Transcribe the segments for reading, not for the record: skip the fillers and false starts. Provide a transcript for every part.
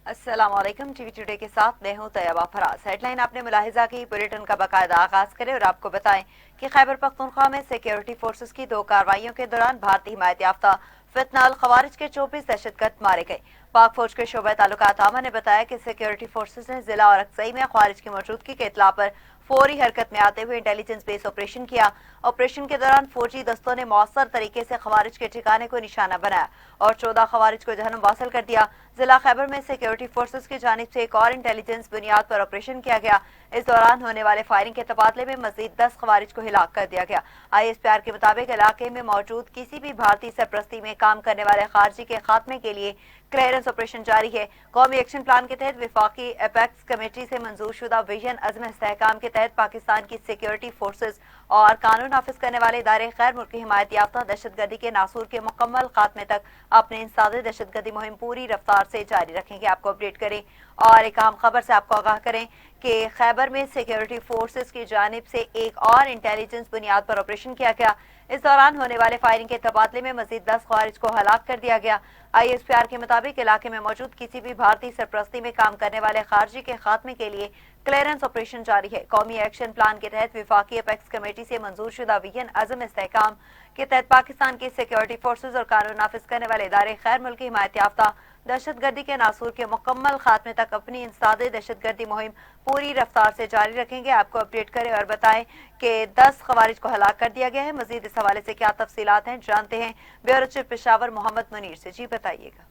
अस्सलाम वालेकुम। TV today के साथ मैं हूं तैयबा फराज। हेडलाइन आपने मुलाहिजा की, बुलेटिन का बाकायदा आगाज करें और आपको बताएं कि खैबर पख्तूनख्वा में सिक्योरिटी फोर्सेस की 2 कार्रवाइयों के दौरान भारतीय हिमायत याफ्ता फितनाल खवारिज के 24 दहशतगर्द मारे गए। पाक फौज के शोबे ताल्लुकात आमा ने बताया कि सिक्योरिटी फोर्सेस ने जिला और अक्सई में खवारिज की मौजूदगी के इतला पर फौरी हरकत में आते हुए इंटेलिजेंस बेस ऑपरेशन किया। ऑपरेशन के दौरान फौजी दस्तों ने मौसर तरीके से खवारिज के ठिकाने को निशाना बनाया और 14 खवारिज को जहन्नुम वासल कर दिया। जिला खैबर में सिक्योरिटी फोर्सेस की जानिब से एक और इंटेलिजेंस बुनियाद पर ऑपरेशन किया गया। इस दौरान होने वाले फायरिंग के तबादले में मजीद 10 खवारिज को हिलाक कर दिया गया। ISPR के मुताबिक इलाके में मौजूद किसी भी भारतीय सरपरस्ती में काम करने वाले खारजी के खात्मे के लिए क्लियरेंस ऑपरेशन जारी है। कौमी एक्शन प्लान के तहत विफाकी एपेक्स कमेटी से मंजूर शुदा विजन अज़म इस्तेहकाम के तहत पाकिस्तान की सिक्योरिटी फोर्सेस और कानून नाफिज करने वाले इदारे गैर मुल्की हिमायत याफ्ता दहशतगर्दी के नासूर के मुकम्मल खात्मे तक अपने इंसादे दहशतगर्दी मुहिम पूरी रफ्तार से जारी रखेंगे। आपको अपडेट करें और एक अहम खबर से आपको आगाह करें कि खैबर में सिक्योरिटी फोर्सेस की जानिब से एक और इंटेलिजेंस बुनियाद पर ऑपरेशन किया गया। इस दौरान होने वाले फायरिंग के तबादले में मजीद 10 खवारिज को हलाक कर दिया गया। ISPR के मुताबिक इलाके में मौजूद किसी भी भारतीय सरपरस्ती में काम करने वाले खारजी के खात्मे के लिए क्लियरेंस ऑपरेशन जारी है। कौमी एक्शन प्लान के तहत विफाकी एपेक्स कमेटी से मंजूर शुदा विजन अज़म इस्तेहकाम के तहत पाकिस्तान की सिक्योरिटी फोर्सेज और कानून नाफिज करने वाले इदारे गैर मुल्की हिमायत याफ्ता दहशतगर्दी के नासूर के मुकम्मल खात्मे तक अपनी इंसादे दहशतगर्दी मुहिम पूरी रफ्तार से जारी रखेंगे। आपको अपडेट करें और बताएं कि 10 खवारिज को हलाक कर दिया गया है। मजीद इस हवाले से क्या तफसीलात हैं जानते हैं ब्यूरो चीफ पेशावर मोहम्मद मुनीर से। जी बताइएगा।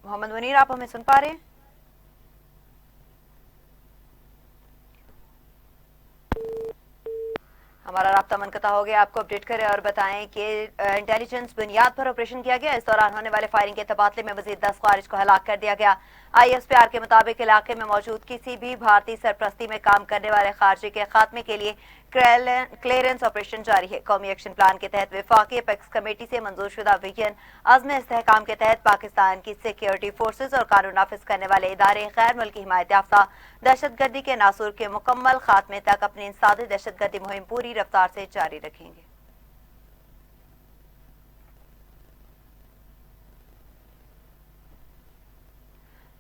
मोहम्मद मुनीर, आप हमें सुन पा रहे हैं? हमारा राब्ता मुनक़ता हो गया। आपको अपडेट करें और बताएं कि इंटेलिजेंस बुनियाद पर ऑपरेशन किया गया। इस दौरान होने वाले फायरिंग के तबादले में मजीद 10 खवारिज को हलाक कर दिया गया। ISPR के मुताबिक इलाके में मौजूद किसी भी भारतीय सरपरस्ती में काम करने वाले खारजी के खात्मे के लिए क्लियरेंस ऑपरेशन जारी है। कौमी एक्शन प्लान के तहत विफाकी एपेक्स कमेटी से मंजूर शुदा विजन अज़्म इस्तेहकाम के तहत पाकिस्तान की सिक्योरिटी फोर्सेज और कानून नाफिज करने वाले इदारे गैर मुल्की हिमायत याफ्ता दहशतगर्दी के नासूर के मुकम्मल खात्मे तक अपनी इंसादी दहशतगर्दी मुहिम पूरी रफ्तार से जारी रखेंगे।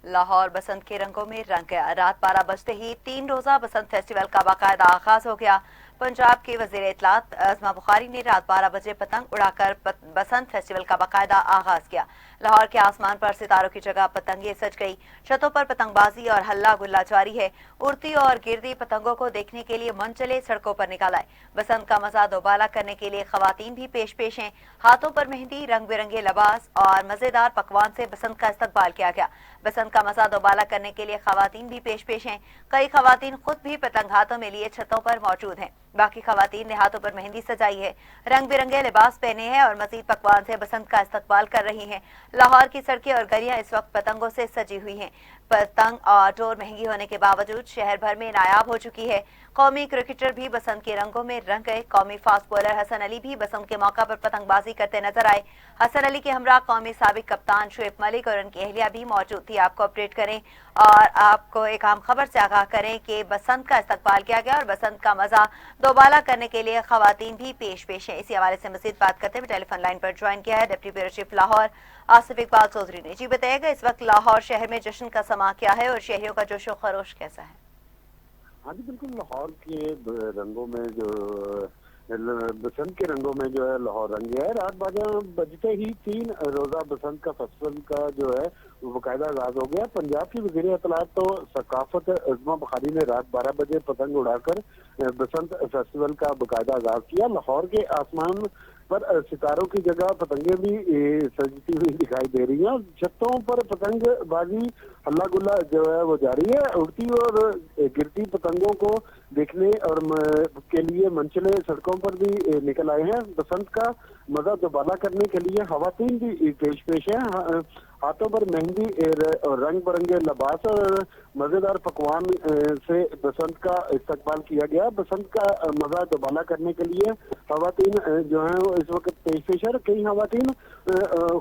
लाहौर बसंत के रंगों में रंग गया। रात 12 बजते ही 3 रोजा बसंत फेस्टिवल का बाकायदा आगाज हो गया। पंजाब के वजीर इत्तलात अज़मा बुखारी ने रात 12 बजे पतंग उड़ाकर बसंत फेस्टिवल का बाकायदा आगाज किया। लाहौर के आसमान पर सितारों की जगह पतंगे सज गई। छतों पर पतंगबाजी और हल्ला गुल्ला जारी है। उड़ती और गिरती पतंगों को देखने के लिए मनचले सड़कों पर निकल आए। बसंत का मजा दोबाला करने के लिए खवातीन भी पेश हैं। हाथों पर मेहंदी, रंग बिरंगे लिबास और मजेदार पकवान से बसंत का इस्तकबाल किया गया। बसंत का मजा दोबाला करने के लिए खवातीन भी पेश हैं। कई खवातीन खुद भी पतंग हाथों में लिए छतों पर मौजूद हैं। बाकी खवातीन ने हाथों पर मेहंदी सजाई है, रंग बिरंगे लिबास पहने हैं और मजीद पकवान से बसंत का इस्तकबाल कर रही हैं। लाहौर की सड़कें और गलियां इस वक्त पतंगों से सजी हुई हैं। पतंग और डोर महंगी होने के बावजूद शहर भर में नायाब हो चुकी है। कौमी क्रिकेटर भी बसंत के रंगों में रंग गए। कौमी फास्ट बॉलर हसन अली भी बसंत के मौका पर पतंगबाजी करते नजर आए। हसन अली के हमरा कौमी साबिक कप्तान शुएब मलिक और उनकी अहलिया भी मौजूद थी। आपको अपडेट करें और आपको एक आम खबर से आगाह करें कि बसंत का इस्तकबाल किया गया और बसंत का मजा दोबाला करने के लिए खवातीन भी पेश हैं। इसी हवाले से मजीद बात करते हुए टेलीफोन लाइन पर ज्वाइन किया है deputy bureau chief Lahore Asif Iqbal Chaudhry ने। जी बताइएगा, इस वक्त लाहौर शहर में जश्न का समा क्या है और शहरियों का जोशो खरोश कैसा है? हाँ जी बिल्कुल, लाहौर के रंगों में जो बसंत के रंगों में जो है लाहौर रंग गया है। रात 12 बजते ही 3 रोजा बसंत का फेस्टिवल का जो है वो बाकायदा आगाज हो गया। पंजाब की वज़ीर इत्तलात तो सकाफत अज़मा बुखारी ने रात 12 बजे पतंग उड़ाकर बसंत फेस्टिवल का बाकायदा आगाज किया। लाहौर के आसमान पर सितारों की जगह पतंगे भी सजती हुई दिखाई दे रही हैं। छतों पर पतंगबाजी हल्ला गुल्ला जो है वो जारी है। उड़ती और गिरती पतंगों को देखने और के लिए मंचले सड़कों पर भी निकल आए हैं। बसंत का मजा दोबाला करने के लिए खवातीन भी पेश हैं। हाथों पर मेहंदी और रंग बिरंगे लिबास और मजेदार पकवान से बसंत का इस्तकबाल किया गया। बसंत का मजा दोबाला करने के लिए खवातीन जो है वो इस वक्त पेश है। कई खवातीन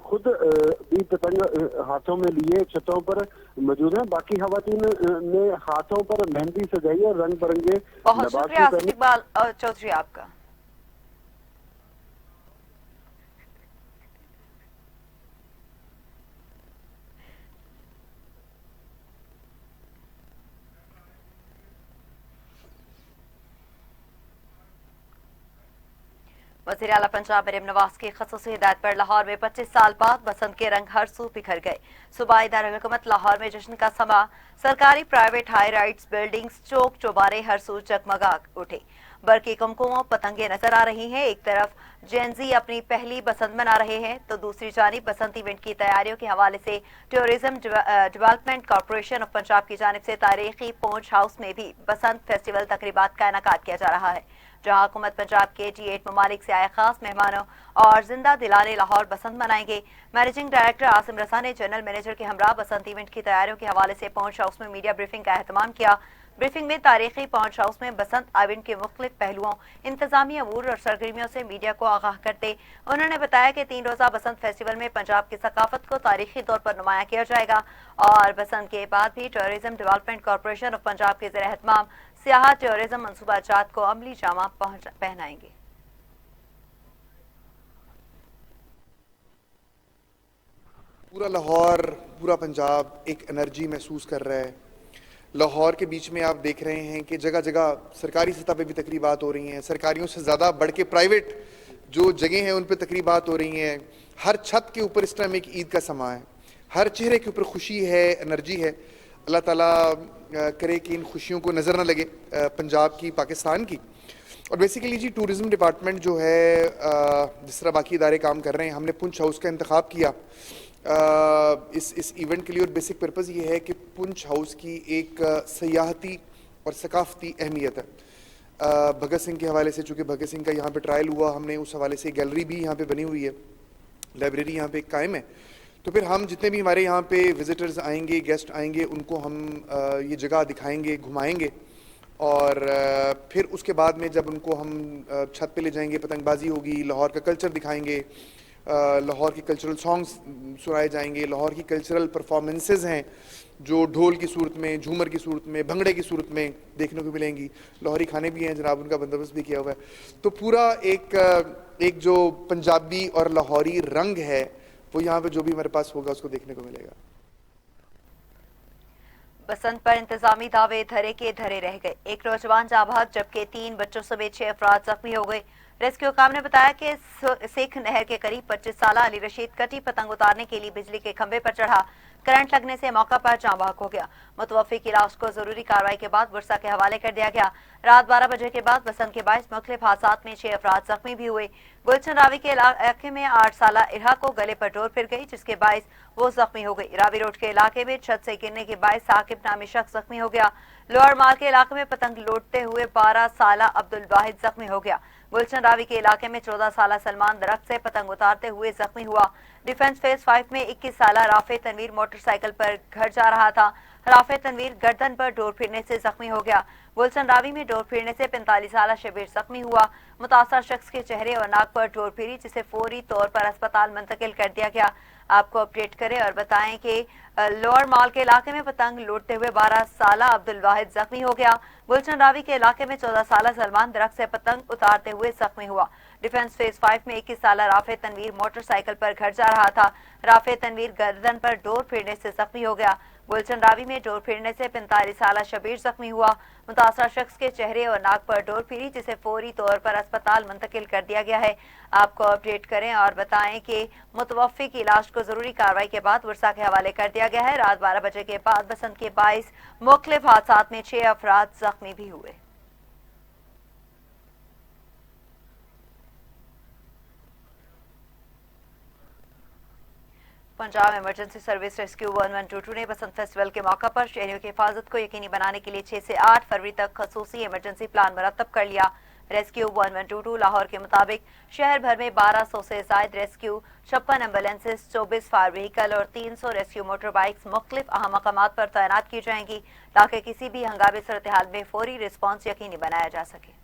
खुद भी पतंग हाथों में लिए छतों पर मौजूद हैं। बाकी खवातीन ने हाथों पर मेहंदी सजाई और रंग बिरंगे बहुत लिबास शुक्रिया भी आसिफ पहने। इकबाल चौधरी आपका। वज़ीर आला पंजाब मरियम नवाज की ख़ुसूसी हिदायत पर लाहौर में 25 साल बाद बसंत के रंग हर सू बिखर गए। सूबाई दारुल हुकूमत लाहौर में जश्न का समा, सरकारी प्राइवेट हाई राइट्स बिल्डिंग्स चौक चौबारे हर सू जगमगा उठे। बरकी कुमकुम पतंगे नजर आ रही हैं। एक तरफ जेंजी अपनी पहली बसंत मना रहे हैं तो दूसरी जानिब बसंत इवेंट की तैयारियों के हवाले से tourism development corporation of Punjab की जानिब से तारीखी पोंच हाउस में भी बसंत फेस्टिवल तकरीबात का इनेकाद किया जा रहा है, जहां हुकूमत पंजाब के G8 ममालिक से आए खास मेहमानों और जिंदा दिलाने लाहौर बसंत मनाएंगे। मैनेजिंग डायरेक्टर आसिम रसा ने जनरल मैनेजर के हमरा बसंत इवेंट की तैयारियों के हवाले से पहुंच हाउस में मीडिया ब्रीफिंग का एहतमाम किया। ब्रीफिंग में तारीखी पहुंच हाउस में बसंत इवेंट के मुख्तलिफ पहलुओं, इंतजामी अमूर और सरगर्मियों से मीडिया को आगाह करते उन्होंने बताया कि 3 रोजा बसंत फेस्टिवल में पंजाब की सकाफत को तारीखी तौर पर नुमाया किया जाएगा और बसंत के बाद भी tourism development corporation of Punjab के ज़ेर एहतमाम सियाहत टूरिज्म मंसूबाजात को अमली जामा पहनाएंगे। पूरा लाहौर, पूरा पंजाब एक एनर्जी महसूस कर रहा है। लाहौर के बीच में आप देख रहे हैं कि जगह जगह सरकारी सतह पे भी तकरीबात हो रही हैं, सरकारियों से ज़्यादा बढ़ के प्राइवेट जो जगह हैं उन पे तकरीबात हो रही हैं। हर छत के ऊपर इस टाइम एक ईद का समा है, हर चेहरे के ऊपर खुशी है, एनर्जी है। अल्लाह ताला करे कि इन खुशियों को नज़र न लगे पंजाब की, पाकिस्तान की। और बेसिकली जी टूरिज़्म डिपार्टमेंट जो है जिस तरह बाकी इदारे काम कर रहे हैं, हमने पुंछ हाउस का इंतखाब किया इस इवेंट के लिए। और बेसिक पर्पज़ ये है कि पुंछ हाउस की एक सियाहती और सकाफती अहमियत है। भगत सिंह के हवाले से, चूँकि भगत सिंह का यहाँ पे ट्रायल हुआ, हमने उस हवाले से गैलरी भी यहाँ पे बनी हुई है, लाइब्रेरी यहाँ पे कायम है। तो फिर हम जितने भी हमारे यहाँ पे विजिटर्स आएंगे, गेस्ट आएंगे, उनको हम ये जगह दिखाएंगे, घुमाएंगे और फिर उसके बाद में जब उनको हम छत पे ले जाएंगे, पतंगबाजी होगी, लाहौर का कल्चर दिखाएंगे, लाहौर के कल्चरल सॉन्ग्स सुनाए जाएंगे, लाहौर की कल्चरल परफॉर्मेंसेस हैं जो ढोल की सूरत में, झूमर की सूरत में, भंगड़े की सूरत में देखने को मिलेंगी। लाहौरी खाने भी हैं जनाब, उनका बंदोबस्त भी किया हुआ है। तो पूरा एक जो पंजाबी और लाहौरी रंग है वो यहाँ पे जो भी हमारे पास होगा उसको देखने को मिलेगा। बसंत पर इंतजामी दावे धरे के धरे रह गए। एक नौजवान जाँ बहक जबकि 3 बच्चों समेत 6 अफराद जख्मी हो गए। रेस्क्यू काम ने बताया कि सिख नहर के करीब 25 साल अली रशीद कटी पतंग उतारने के लिए बिजली के खंभे पर चढ़ा, करंट लगने से मौका पर जाँ बहक हो गया। मुतवफ़ी की लाश को जरूरी कार्रवाई के बाद बुरसा के हवाले कर दिया गया। रात 12 बजे के बाद बसंत के बायस मुख्तलिफ हादसात में 6 अफराद जख्मी भी हुए। गुलशन रावी के इलाके में 8 साल इरहा को गले पर डोर फिर गई, जिसके बायस वो जख्मी हो गई। रावी रोड के इलाके में छत से गिरने के बायस साकिब नामी शख्स जख्मी हो गया। लोअर माल के इलाके में पतंग लौटते हुए 12 साल अब्दुल वाहिद जख्मी हो गया। गुलशन रावी के इलाके में 14 साल सलमान दरख्त से पतंग उतारते हुए जख्मी हुआ। डिफेंस फेज 5 में 21 साल राफे तनवीर मोटरसाइकिल पर घर जा रहा था। राफे तनवीर गर्दन पर डोर फिरने से जख्मी हो गया। गुलशन रावी में डोर फिरने से 45 साल शबीर जख्मी हुआ। मुतासर शख्स के चेहरे और नाक पर डोर फिरी, जिसे फौरी तौर पर अस्पताल मुंतकिल कर दिया गया। आपको अपडेट करें और बताएं कि लोअर माल के इलाके में पतंग लूटते हुए 12 साल अब्दुल वाहिद जख्मी हो गया। गुलशन रावी के इलाके में 14 साल सलमान दरख्त से पतंग उतारते हुए जख्मी हुआ। डिफेंस फेज 5 में 21 साल राफे तनवीर मोटरसाइकिल पर घर जा रहा था। राफे तनवीर गर्दन पर डोर फिरने से जख्मी हो गया। गुलशन रावी में डोर फिरने से 45 साल शबीर जख्मी हुआ। मुतासर शख्स के चेहरे और नाक पर डोर फिरी, जिसे फौरी तौर पर अस्पताल मुंतकिल कर दिया गया है। आपको अपडेट करें और बताएं कि मुतवफ़ी की लाश को जरूरी कार्रवाई के बाद वर्षा के हवाले कर दिया गया है। रात 12 बजे के बाद बसंत के 22 मुख्तलिफ हादसात में 6 अफराद जख्मी भी हुए। पंजाब इमरजेंसी सर्विस रेस्क्यू 1122 ने बसंत फेस्टिवल के मौका पर शहरियों की हिफाजत को यकीनी बनाने के लिए 6 से 8 फरवरी तक खसूसी इमरजेंसी प्लान मुरतब कर लिया। रेस्क्यू 1122 लाहौर के मुताबिक शहर भर में 1200 से जायद रेस्क्यू, 56 एम्बुलेंसेज, 24 फायर व्हीकल और 300 रेस्क्यू मोटर बाइक्स मुख्तलिफ अहम मकामात पर तैनात की जाएंगी ताकि किसी भी हंगामी सूरत हाल में फौरी रिस्पॉन्स यकीनी बनाया जा सके।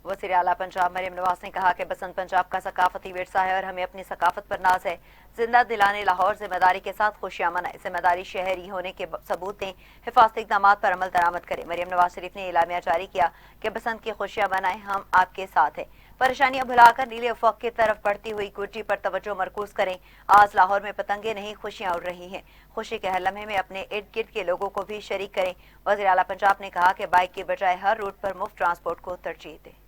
वज़ीर आला पंजाब मरियम नवाज ने कहा कि बसंत पंजाब का सकाफती विरसा है और हमें अपनी सकाफत पर नाज है। जिंदा दिलाने लाहौर जिम्मेदारी के साथ खुशियां मनाए, जिम्मेदारी शहरी होने के सबूत दें, हिफाजती इक़दामात पर अमल दरामद करें। मरियम नवाज शरीफ ने एलामिया जारी किया कि बसंत की खुशियां मनाएं, हम आपके साथ हैं। परेशानियां भुलाकर नीले उफक की तरफ बढ़ती हुई गुड्डी पर तवज्जो मरकूज करें। आज लाहौर में पतंगे नहीं खुशियां उड़ रही हैं। खुशी के हर लम्हे में अपने इर्द गिर्द के लोगों को भी शरीक करें। वज़ीर आला पंजाब ने कहा कि बाइक की बजाय हर रूट पर मुफ्त ट्रांसपोर्ट को तरजीह दें।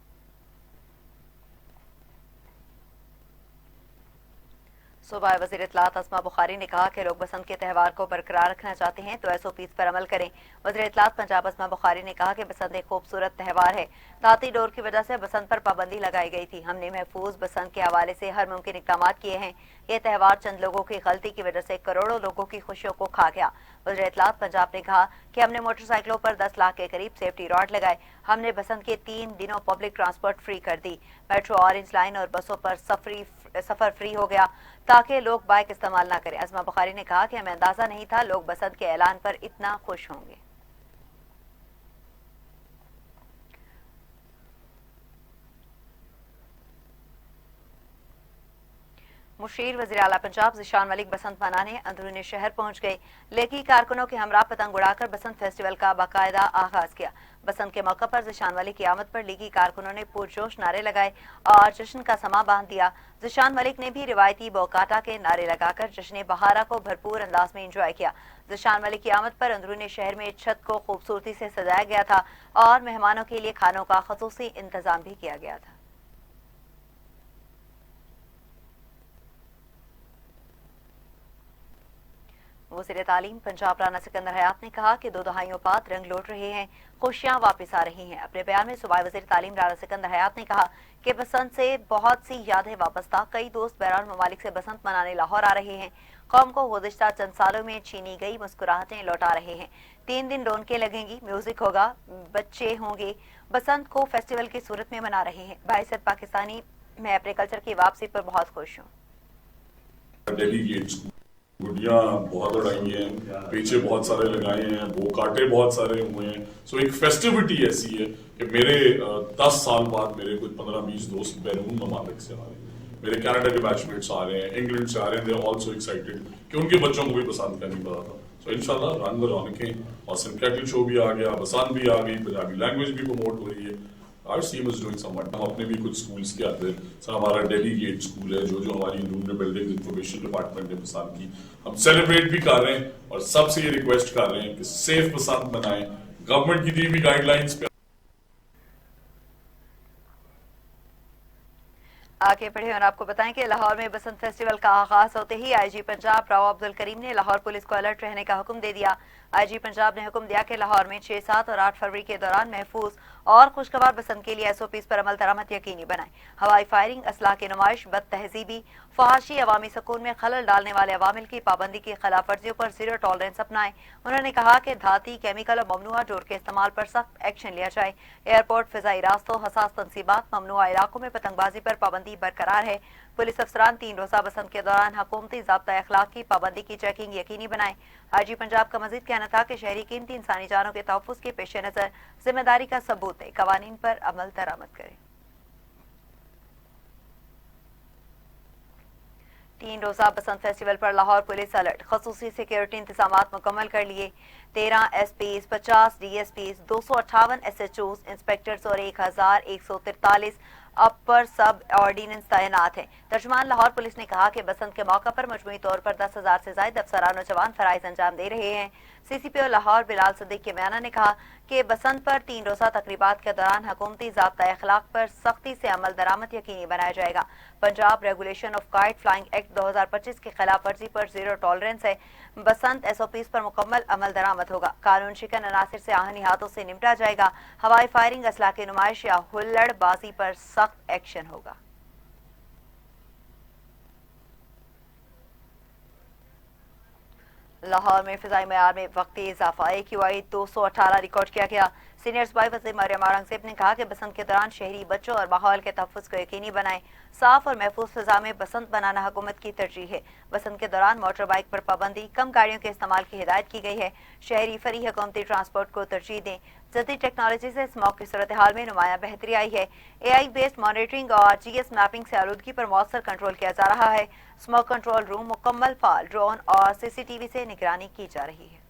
सूबाई वज़ीर इत्तलात अस्मा बुखारी ने कहा कि लोग बसंत के त्यौहार को बरकरार रखना चाहते हैं तो SOPs पर अमल करें। वज़ीर इत्तलात पंजाब अस्मा बुखारी ने कहा कि बसंत एक खूबसूरत त्यौहार है। ताती डोर की वजह से बसंत पर पाबंदी लगाई गई थी। हमने महफूज बसंत के हवाले से हर मुमकिन इक़दाम किए हैं। ये त्यौहार चंद लोगों की गलती की वजह से करोड़ों लोगों की खुशियों को खा गया। वज़ीर इत्तलात पंजाब ने कहा कि हमने मोटरसाइकिलों पर 10 लाख के करीब सेफ्टी रॉड लगाए। हमने बसंत के 3 दिनों पब्लिक ट्रांसपोर्ट फ्री कर दी। मेट्रो, ऑरेंज लाइन और बसों पर सफर फ्री हो गया ताकि लोग बाइक इस्तेमाल ना करें। अस्मा बुखारी ने कहा कि हमें अंदाजा नहीं था लोग बसंत के ऐलान पर इतना खुश होंगे। मुशीर वज़ीर आला पंजाब ज़िशान मलिक बसंत मनाने अंदरूनी शहर पहुंच गए। लेकी कारकुनों के हमरा पतंग उड़ाकर बसंत फेस्टिवल का बाकायदा आगाज किया। बसंत के मौके पर ज़िशान मलिक की आमद पर लीगी कारकुनों ने पुरजोश नारे लगाए और जश्न का समा बांध दिया। ज़िशान मलिक ने भी रिवायती बोकाटा के नारे लगाकर जश्न बहारा को भरपूर अंदाज में इंजॉय किया। ज़िशान मलिक की आमद पर अंदरूनी शहर में छत को खूबसूरती से सजाया गया था और मेहमानों के लिए खानों का खसूसी इंतजाम भी किया गया था। वज़ीर तालीम पंजाब राना सिकंदर हयात ने कहा कि 2 दहाइयों बाद रंग लौट रहे हैं, खुशियां वापस आ रही हैं। अपने बयान में सूबाई वज़ीर तालीम राना सिकंदर हयात ने कहा कि बसंत से बहुत सी यादें वाबस्ता। कई दोस्त बैरून ममालिक से बसंत मनाने लाहौर आ रहे हैं। कौम को गुज़िश्ता चंद सालों में छीनी गई मुस्कुराहटें लौटा रहे हैं। 3 दिन रौनकें लगेंगी, म्यूजिक होगा, बच्चे होंगे। बसंत को फेस्टिवल की सूरत में मना रहे हैं। बाइसत पाकिस्तानी, मैं अपने कल्चर की वापसी पर बहुत खुश हूँ। गुडियाँ बहुत उड़ाई हैं, पीछे बहुत सारे लगाए हैं, वो कांटे बहुत सारे हुए हैं। सो एक फेस्टिविटी ऐसी है कि मेरे 10 साल बाद मेरे कुछ 15-20 दोस्त बैरून ममालिक से आ रहे हैं। मेरे कनाडा के बैचमेट्स आ रहे हैं, इंग्लैंड से आ रहे हैं। दे आर ऑल्सो एक्साइटेड कि उनके बच्चों को भी पसंद का नहीं पता था। सो इंशाल्लाह रंग रौनकें और सिंक्रैटिक शो भी आ गया, बसंत भी आ गई, पंजाबी लैंग्वेज भी प्रमोट हो रही है। Our team is doing somewhat. हम अपने भी कुछ स्कूल्स के आते हैं। सर हमारा डेलीगेट स्कूल है जो हमारी रूरल बिल्डिंग इंफॉर्मेशन डिपार्टमेंट ने पसंद की, हम सेलिब्रेट भी कर रहे हैं और सबसे ये रिक्वेस्ट कर रहे हैं कि सेफ पसंद बनाएं। गवर्नमेंट की दी हुई गाइडलाइंस पे आगे बढ़े और आपको बताएं कि लाहौर में बसंत फेस्टिवल का आगाज होते ही IG पंजाब राव अब्दुल करीम ने लाहौर पुलिस को अलर्ट रहने का हुक्म दे दिया। IG पंजाब ने हुक्म दिया कि लाहौर में 6, 7 और 8 फरवरी के दौरान महफूज और खुशगवार बसंत के लिए SOPs पर अमल दरामद यकीनी बनाएं। हवाई फायरिंग, असलाह की नुमाइश, बद तहजीबी, फहाशी, अवामी सुकून में खलल डालने वाले अवामिल की पाबंदी की खिलाफ वर्जियों पर 0 टॉलरेंस अपनाएं। उन्होंने कहा कि धाती, केमिकल और ममनुआ डोर के इस्तेमाल पर सख्त एक्शन लिया जाए। एयरपोर्ट, फिजाई रास्तों, हसास तनसीबात, ममनुआ इलाकों में पतंगबाजी पर पाबंदी बरकरार है। पुलिस अफसरान 3 रोजा बसंत के दौरान हुकूमती ज़ाब्ता अखलाक की पाबंदी की चेकिंग यकीनी बनाएं। IG पंजाब का मजीद कहना था कि शहरी कीमती इंसानी जानों के तहफ़्फ़ुज़ के पेश नज़र जिम्मेदारी का सबूत है, कवानीन पर अमल दरामद करें। 3 रोजा बसंत फेस्टिवल पर लाहौर पुलिस अलर्ट, खसूसी सिक्योरिटी इंतजामात मुकम्मल कर लिए। 13 SPs, 50 DSPs, 258 SHOs, इंस्पेक्टर्स और 1143 अपर सब ऑर्डिनेंस तैनात हैं। तर्जुमान लाहौर पुलिस ने कहा कि बसंत के मौका पर मजमूई तौर पर 10,000 से ज्यादा अफसरान और जवान फराइज अंजाम दे रहे हैं। CCPO लाहौर बिलाल सदीक के बयाना ने कहा कि बसंत पर 3 रोजा तकरीबात के दौरान हुकूमती ज़ाब्ता अखलाक पर सख्ती से अमल दरामद यकीनी बनाया जाएगा। Punjab regulation of kite flying act 2025 की खिलाफ वर्जी पर 0 टॉलरेंस है। बसंत SOPs पर मुकम्मल अमल दरामद होगा। कानून शिकन अनासिर से आहनी हाथों से निपटा जाएगा। हवाई फायरिंग, असलाह की नुमाइश या हुल्लड़बाजी पर सख्त एक्शन होगा। लाहौर में फिजाई मयार में वक्ती इजाफा, AQI 218 रिकॉर्ड किया गया। सीनियर सूबाई वज़ीर मरियम औरंगज़ेब ने कहा कि बसंत के दौरान शहरी बच्चों और माहौल के तहफ़्फ़ुज़ को यकीनी बनाएं। साफ और महफूज फिजा में बसंत बनाना हुकूमत की तरजीह है। बसंत के दौरान मोटर बाइक पर पाबंदी, कम गाड़ियों के इस्तेमाल की हिदायत की गई है। शहरी फरी हुकूमती ट्रांसपोर्ट को तरजीह दें। जदीद टेक्नोलॉजी से स्मॉग की सूरत हाल में नुमाया बेहतरी आई है। AI बेस्ड मॉनिटरिंग और GS मैपिंग से आलूदगी पर मौसर कंट्रोल किया जा रहा है। स्मॉग कंट्रोल रूम मुकम्मल फाल, ड्रोन और CCTV से निगरानी की जा रही है।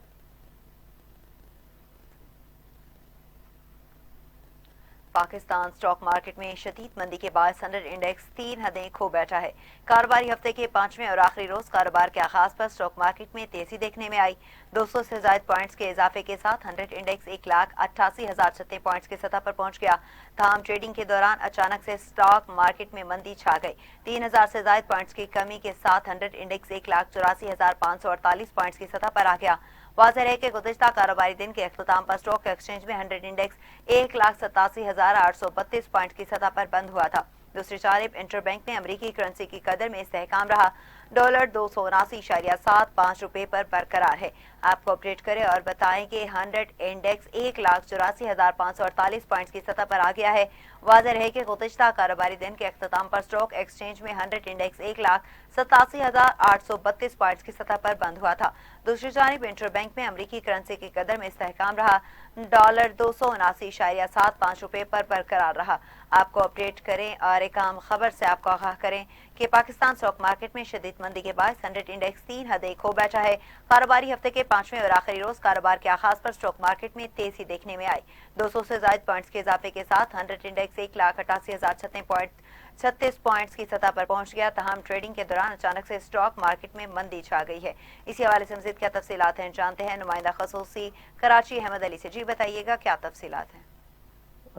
पाकिस्तान स्टॉक मार्केट में शदीद मंदी के बाद स्टैंडर्ड इंडेक्स 3 हदें खो बैठा है। कारोबारी हफ्ते के 5वें और आखिरी रोज कारोबार के आगाज पर स्टॉक मार्केट में तेजी देखने में आई। 200 से ज्यादा पॉइंट्स के इजाफे के साथ 100 इंडेक्स 1,88,036 पॉइंट्स की सतह पर पहुंच गया। तमाम ट्रेडिंग के दौरान अचानक से स्टॉक मार्केट में मंदी छा गई। 3,000 से ज्यादा पॉइंट्स की कमी के साथ 100 इंडेक्स 1,84,548 पॉइंट्स की सतह पर आ गया। वाज़ेह है कि गुज़िश्ता कारोबारी दिन के अख्ताम पर स्टॉक एक्सचेंज में 100 इंडेक्स 1,87,832 पॉइंट की सतह पर बंद हुआ था। दूसरी जानिब इंटरबैंक में अमरीकी करेंसी की कदर में इस्तेहकाम रहा। डॉलर 279.75 रुपए पर बरकरार है। आपको अपडेट करें और बताएं कि 100 इंडेक्स 1,84,548 पॉइंट्स की सतह पर आ गया है। वाज़ेह है कि गुज़िश्ता कारोबारी दिन के अख्ताम पर स्टॉक एक्सचेंज में 100 इंडेक्स 1,87,832 पॉइंट्स की सतह पर बंद हुआ था। दूसरी जानिब इंटरबैंक में अमरीकी करेंसी की कदर में इस्तेहकाम रहा। डॉलर 279.75 रुपए पर बरकरार रहा। आपको अपडेट करें और एक अहम खबर से आपको आगाह करें कि पाकिस्तान स्टॉक मार्केट में शदीद मंदी के बाद स्टैंडर्ड इंडेक्स 3 हदें खो बैठा है। कारोबारी हफ्ते के 5वें और आखिरी रोज कारोबार के आगाज पर स्टॉक मार्केट में तेजी देखने में आई। 200 से ज्यादा पॉइंट्स के इजाफे के साथ 100 इंडेक्स 1,88,036 पॉइंट्स की सतह पर पहुंच गया। तमाम ट्रेडिंग के दौरान अचानक से स्टॉक मार्केट में मंदी छा गई है। इसी हवाले से मज़ीद क्या तफसीलात हैं जानते हैं नुमाइंदा खसूसी कराची अहमद अली से। जी बताइएगा क्या तफसीलात हैं।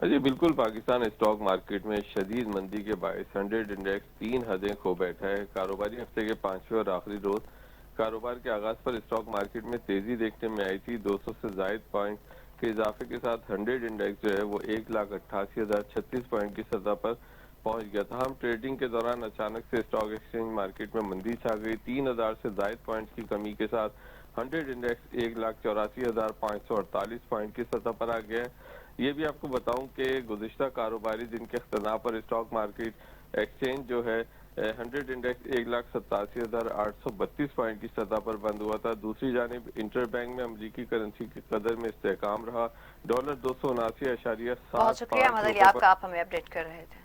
जी बिल्कुल, पाकिस्तान स्टॉक मार्केट में शदीद मंदी के बायस 100 इंडेक्स 3 हदें खो बैठा है। कारोबारी हफ्ते के 5वें और आखिरी रोज कारोबार के आगाज पर स्टॉक मार्केट में तेजी देखने में आई थी। 200 से ज्यादा पॉइंट के इजाफे के साथ 100 इंडेक्स जो है वो 1,88,036 पॉइंट की सतह पर पहुंच गया था। हम ट्रेडिंग के दौरान अचानक से स्टॉक एक्सचेंज मार्केट में मंदी छा गई। 3,000 से ज्यादा पॉइंट्स की कमी के साथ 100 इंडेक्स 1,84,548 पॉइंट की सतह पर आ गया है। ये भी आपको बताऊं कि गुज़िश्ता कारोबारी दिन के अख्ताम पर स्टॉक मार्केट एक्सचेंज जो है 100 इंडेक्स 1,87,832 पॉइंट की सतह पर बंद हुआ था। दूसरी जानिब इंटरबैंक में अमरीकी करेंसी की कदर में इस्तेहकाम रहा। डॉलर 279.75 बहुत शुक्रिया अहमद अली आपका, आप हमें अपडेट कर रहे थे।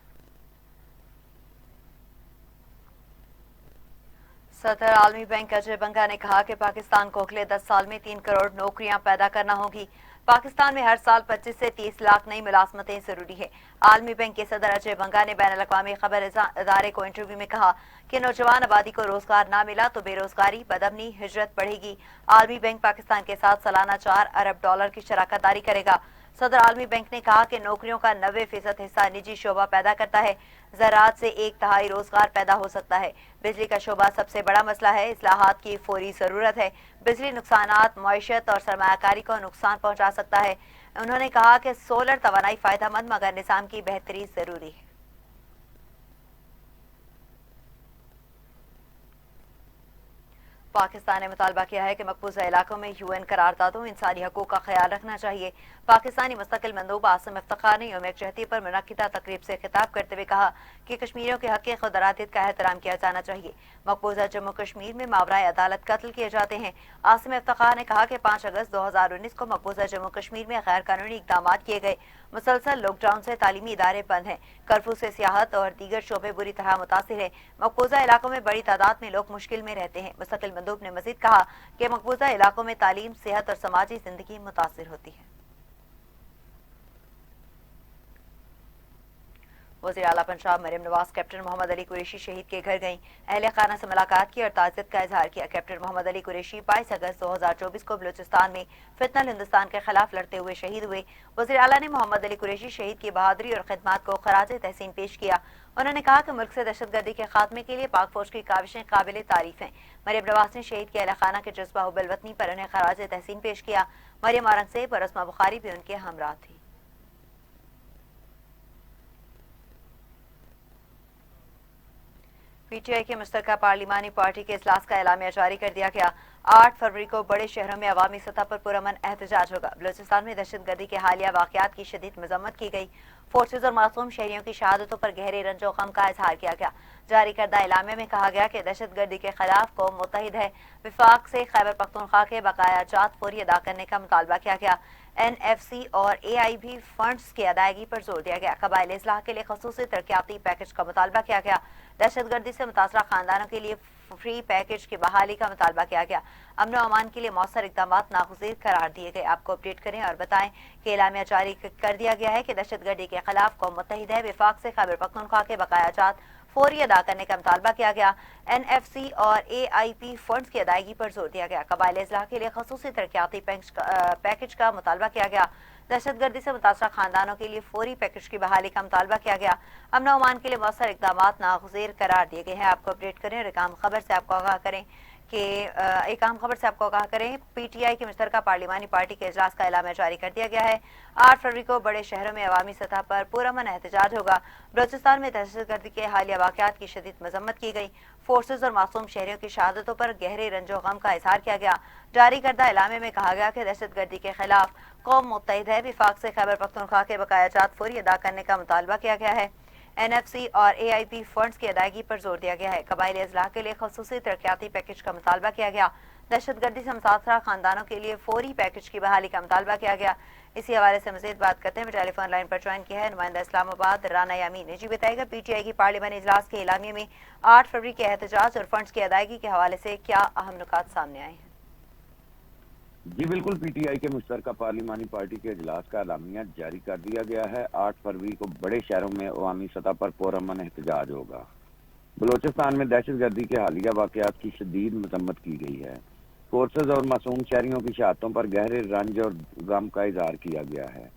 सदर आलमी बैंक अजय बंगा ने कहा कि पाकिस्तान को अगले 10 साल में 3 करोड़ नौकरियां पैदा करना होगी। पाकिस्तान में हर साल 25 से 30 लाख नई मुलाजमतें जरूरी है। आलमी बैंक के सदर अजय बंगा ने बैन अल-अक़वामी खबर इदारे को इंटरव्यू में कहा कि नौजवान आबादी को रोजगार न मिला तो बेरोजगारी, बदअमनी, हिजरत बढ़ेगी। आलमी बैंक पाकिस्तान के साथ सालाना 4 अरब डॉलर की शराकत दारी करेगा। सदर आलमी बैंक ने कहा कि नौकरियों का 90% हिस्सा निजी शोबा पैदा करता है। ज़राअत से 1/3 रोजगार पैदा हो सकता है। बिजली का शोबा सबसे बड़ा मसला है। इस्लाहात की फौरी जरूरत है। बिजली नुकसानात मईशत और सरमायाकारी को नुकसान पहुंचा सकता है। उन्होंने कहा कि सोलर तवानाई फायदेमंद मगर निज़ाम की बेहतरी जरूरी है। पाकिस्तान ने मुतालबा किया है कि मकबूजा इलाकों में UN करारदादों इंसानी हकूक का ख्याल रखना चाहिए। पाकिस्तानी मुस्तकिल मंदूब आसिम इफ्तिखार ने यौम यकजहती पर मुनक्किदा तकरीब से खिताब करते हुए कहा कि कश्मीरियों के हक खुदरातियत का एहतराम किया जाना चाहिए। मकबूजा जम्मू कश्मीर में मावराए अदालत कत्ल किए जाते हैं। आसिम इफ्तिखार ने कहा कि 5 अगस्त 2019 को मकबूजा जम्मू कश्मीर में गैर कानूनी इकदाम किए गए। मुसलसल लॉकडाउन से तालीमी इदारे बंद हैं। कर्फ्यू से सियाहत और दीगर शोबे बुरी तरह मुतासिर है। मकबूजा इलाकों में बड़ी तादाद में लोग मुश्किल में रहते हैं। मुस्तकिल मंदूब ने मजीद कहा कि मकबूजा इलाकों में तालीम, सेहत और समाजी जिंदगी मुतासिर होती है। वज़ीर आला पंजाब मरियम नवाज कैप्टन मोहम्मद अली कुरैशी शहीद के घर गईं। अहले खाना से मुलाकात की और ताज़ियत का इजहार किया। कैप्टन मोहम्मद अली कुरैशी 22 अगस्त 2024 को बलूचिस्तान में फितनल हिंदुस्तान के खिलाफ लड़ते हुए शहीद हुए। वज़ीर आला ने मोहम्मद अली कुरैशी शहीद की बहादुरी और खिदमात को खराज तहसीन पेश किया। उन्होंने कहा कि मुल्क से दहशतगर्दी के खात्मे के लिए पाक फौज की काविशें काबिल तारीफ हैं। मरियम नवाज ने शहीद के अहले खाना के जज्बा हुब्बुल वतनी पर उन्हें खराज तहसीन पेश किया। मरियम औरंगजेब और अस्मा बुखारी भी उनके हमरा थी। पीटीआई की मुश्तरका पार्लिमानी पार्टी के इजलास का एलामिया जारी कर दिया गया। 8 फरवरी को बड़े शहरों में अवामी सतह पर पुरअमन एहतजाज होगा। बलूचिस्तान में दहशतगर्दी के हालिया वाकयात की शदीद मजम्मत की गई। फोर्सेज और मासूम शहरियों की शहादतों पर गहरे रंजो गम का इजहार किया गया। जारी करदा एलामिया में कहा गया कि दहशतगर्दी के खिलाफ कौम मुत्तहिद है। विफाक से खैबर पख्तूनख्वा के बकाया जात फौरी अदा करने का मुतालबा किया गया। NFC और AIB फंड्स की अदायगी पर जोर दिया गया। कबाइल इस्लाह के लिए खसूसी तरक्याती पैकेज का मुतालबा किया गया। दहशतगर्दी से मुतासरा खानदानों के लिए फ्री पैकेज की बहाली का मुतालबा किया गया। अमन व अमान के लिए मौसर इकदाम नागुज़ीर करार दिए गए। आपको अपडेट करें और बताएं कि एलामिया जारी कर दिया गया है कि दहशतगर्दी के खिलाफ कौम मुत्तहिदा है। विफाक से खैबर पख्तूनख्वा के बकाया जात फौरी अदा करने का मुतालबा किया गया। NFC और AIP फंड्स की अदायगी पर जोर दिया गया। कबाइली इस्लाह के लिए खसूसी तरक्याती पैकेज का मुतालबा किया गया। दहशतगर्दी से मुतासरा खानदानों के लिए फौरी पैकेज की बहाली का मुतालबा किया गया। अमन व अमान के लिए मौसर इकदाम नागुज़ीर करार दिए गए हैं। आपको अपडेट करें और एक अहम खबर से आपको आगाह करें PTI की मुश्तरका पार्लिमानी पार्टी के इजलास का एलामिया जारी कर दिया गया है। 8 फरवरी को बड़े शहरों में अवामी सतह पर पुरअमन एहतजाज होगा। बलूचिस्तान में दहशतगर्दी के हालिया वाक़यात की शदीद मजम्मत की गई। फोर्सेज और मासूम शहरियों की शहादतों पर गहरे रंजो गम का इजहार किया गया। जारी करदा एलामे में कहा गया कि दहशतगर्दी के खिलाफ कौम मुत्तहिद है। विफाक से खैबर पख्तूनख्वा के बकाया जात फौरी अदा करने का मुतालबा किया गया है। NFC और AIP फंड्स की अदायगी पर जोर दिया गया है। कबाइली इस्लाह के लिए खसूसी तरक्याती पैकेज का मुतालबा किया गया। दहशतगर्दी से मुतासरा खानदानों के लिए फौरी पैकेज की बहाली का मुतालबा किया गया। इसी हवाले से मजीद बात करते हैं। टेलीफोन लाइन पर ज्वाइन किया है नुमाइंदा इस्लामाबाद राना यामीन ने। जी बताएगा PTI की पार्लिमानी इजलास के एलामिया में 8 फरवरी के एहतजाज और फंड्स की अदायगी के हवाले से क्या अहम नुकात सामने आए हैं? जी बिल्कुल, PTI के मुश्तरका पार्लिमानी पार्टी के इजलास का एलामिया जारी कर दिया गया है। 8 फरवरी को बड़े शहरों में अवामी सतह पर पुरअमन एहतजाज होगा। बलूचिस्तान में दहशतगर्दी के हालिया वाक़यात की शदीद मजम्मत की गई है। फोर्सेज और मासूम शहरियों की शहादतों पर गहरे रंज और गम का इजहार किया गया है।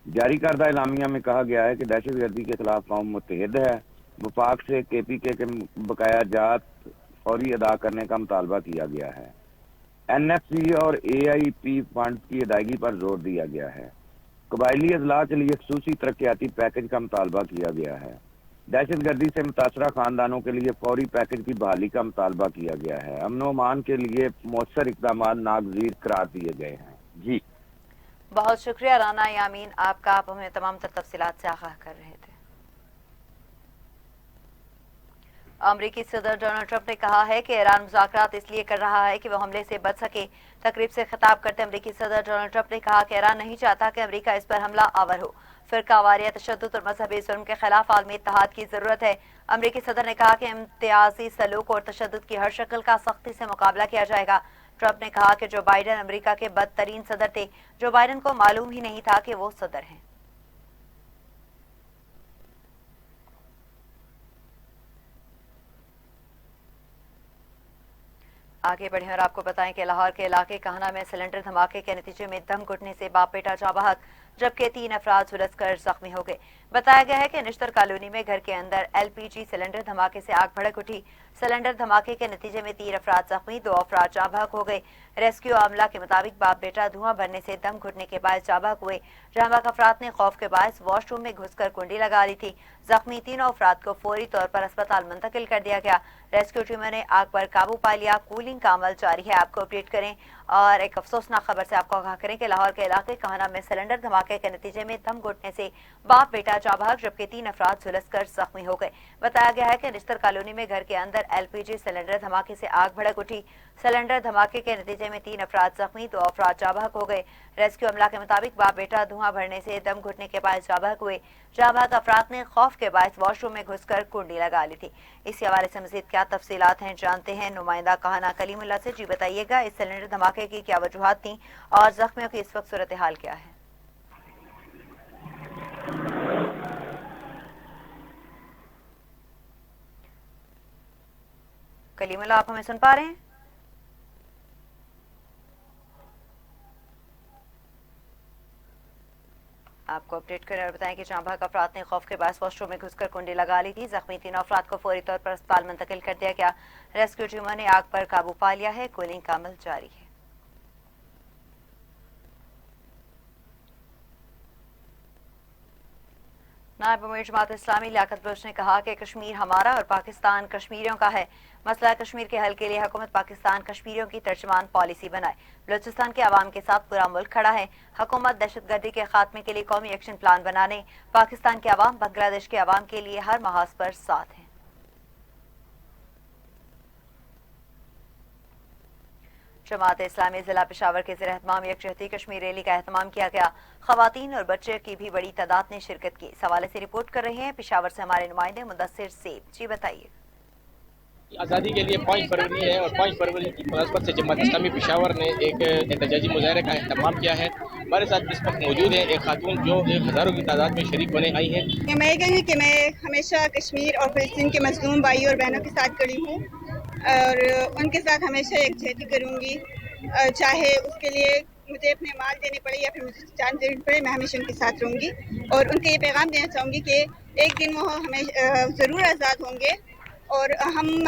जारी करदा एलामिया में कहा गया है कि दहशतगर्दी के खिलाफ कौम मुत्तहिद है। वफाक से KPK के बकाया जात फौरी अदा करने का मुतालबा किया गया है। NFC और AIP फंड की अदायगी पर जोर दिया गया है। कबाइली अजला के लिए खसूसी तरक्याती पैकेज का मुतालबा किया गया है। दहशतगर्दी से मुतासरा खानदानों के लिए फौरी पैकेज की बहाली का मुतालबा किया गया है। अमन व अमान के लिए मौसर इकदाम नागुज़ीर करार दिए गए हैं। जी बहुत शुक्रिया राना यामीन आपका, आप हमें तमाम तफसीलात से आगाह कर रहे थे। अमरीकी सदर डोनाल्ड ट्रंप ने कहा है कि ईरान मुज़ाकरात इसलिए कर रहा है कि वह हमले से बच सके। तकरीब से खिताब करते अमरीकी सदर डोनाल्ड ट्रंप ने कहा कि ईरान नहीं चाहता कि अमरीका इस पर हमला आवर हो। फिरकावारियत, तशद्दुद और मजहबी जुल्म के खिलाफ आलमी इत्तेहाद की जरूरत है। अमरीकी सदर ने कहा कि इम्तियाजी सलूक और तशद्दुद की हर शक्ल का सख्ती से मुकाबला किया जाएगा। ट्रंप ने कहा कि जो बाइडन अमरीका के बदतरीन सदर थे। जो बाइडन को मालूम ही नहीं था कि वो सदर हैं। आगे बढ़े और आपको बताएं कि लाहौर के इलाके कहना में सिलेंडर धमाके के नतीजे में दम घुटने से बाप बेटा जाँ बहक, जबकि 3 अफराद झुलसकर जख्मी हो गए। बताया गया है कि निश्तर कॉलोनी में घर के अंदर LPG सिलेंडर धमाके से आग भड़क उठी। सिलेंडर धमाके के नतीजे में 3 अफराद जख्मी, 2 अफराद जाँ बहक हो गए। रेस्क्यू अमला के मुताबिक बाप बेटा धुआं भरने से दम घुटने के बायस जाँ बहक हुए। जाँ बहक अफराद ने खौफ के बायस वॉशरूम में घुसकर कुंडी लगा ली थी। जख्मी तीनों अफराद को फौरी तौर पर अस्पताल मुंतकिल कर दिया गया। रेस्क्यू टीमों ने आग पर काबू पा लिया। कूलिंग का अमल जारी है। आपको अपडेट करें और एक अफसोसनाक खबर से आपको आगाह करें कि लाहौर के इलाके कहना में सिलेंडर धमाके के नतीजे में दम घुटने से बाप बेटा जाँ बहक, जबकि 3 अफराद झुलसकर जख्मी हो गए। बताया गया है कि निश्तर कॉलोनी में घर के अंदर LPG सिलेंडर धमाके से आग भड़क उठी। सिलेंडर धमाके के नतीजे में 3 अफराद जख्मी, 2 अफराद जाँ बहक हो गए। रेस्क्यू अमला के मुताबिक बाप बेटा धुआं भरने से दम घुटने के बाद जाँ बहक हुए। जाँ बहक अफराद ने खौफ के बायस वॉशरूम में घुसकर कुंडी लगा ली थी। इसी हवाले से मजीद क्या तफसीलात हैं जानते हैं नुमाइंदा कहना कलीमुल्लाह से। जी बताइएगा, इस सिलेंडर धमाके की क्या वजूहात थी और जख्मियों की इस वक्त सूरत हाल क्या है? कलीमुल्लाह, आप हमें सुन पा रहे हैं? आपको अपडेट करें और बताएं कि जाँ बहक अफराद ने खौफ के बायस वॉशरूम में घुसकर कुंडी लगा ली थी। जख्मी 3 अफराद को फौरी तौर पर अस्पताल मुंतकिल कर दिया गया। रेस्क्यू टीमों ने आग पर काबू पा लिया है। कूलिंग का अमल जारी है। नायब अमीर जमात इस्लामी लियाकत बलोच ने कहा कि कश्मीर हमारा और पाकिस्तान कश्मीरियों का है। मसला कश्मीर के हल के लिए हुकूमत पाकिस्तान कश्मीरियों की तर्जुमान पॉलिसी बनाए। बलूचिस्तान के अवाम के साथ पूरा मुल्क खड़ा है। हुकूमत दहशतगर्दी के खात्मे के लिए कौमी एक्शन प्लान बनाने, पाकिस्तान के अवाम बांग्लादेश के अवाम के लिए हर महाज पर साथ है। जमात इस्लामी जिला पेशावर के ज़ेर एहतमाम यकजहती कश्मीर रैली का एहतमाम किया गया। खवातीन और बच्चे की भी बड़ी तादाद ने शिरकत की। इस हवाले से रिपोर्ट कर रहे हैं पेशावर से हमारे नुमाइंदे मुदस्सिर सेब। जी बताइए। आज़ादी के लिए 5 फरवरी है और 5 फरवरी की मुनासबत से जमात इस्लामी पेशावर ने एक एहतजाजी मुजाहरे का अहतमाम किया है। हमारे साथ इस वक्त मौजूद है एक खातून जो हज़ारों की तादाद में शरीक होने आई हैं। मैं ये कहूँगी कि मैं हमेशा कश्मीर और फ़लस्तीन के मज़लूम भाई और बहनों के साथ खड़ी हूँ और उनके साथ हमेशा यकजहती करूँगी, चाहे उसके लिए मुझे अपने माल देने पड़े या फिर मुझे जान देनी पड़े, मैं हमेशा उनके साथ रहूँगी। और उनको ये पैगाम देना चाहूँगी कि एक दिन वो हमें ज़रूर आज़ाद होंगे और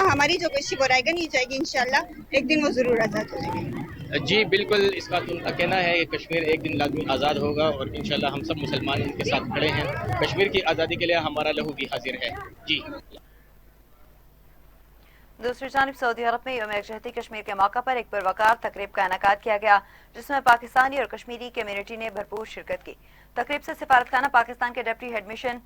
हमारी जो कोशिश वो रायगा नहीं जाएगी, इंशाल्लाह एक दिन वो ज़रूर आज़ाद हो जाएंगे। जी बिल्कुल, इस खातून का कहना है कि कश्मीर एक दिन लाजमी आज़ाद होगा और इंशाल्लाह हम सब मुसलमान उनके साथ खड़े हैं। कश्मीर की आज़ादी के लिए हमारा लहू भी हाजिर है। जी। दूसरी जानिब सऊदी अरब में यौम यकजहती कश्मीर के मौका पर एक पुरवकार तकरीब का इनेकाद किया गया, जिसमें पाकिस्तानी और कश्मीरी कम्युनिटी ने भरपूर शिरकत की। तकरीब से सिफारतखाना पाकिस्तान के deputy head mission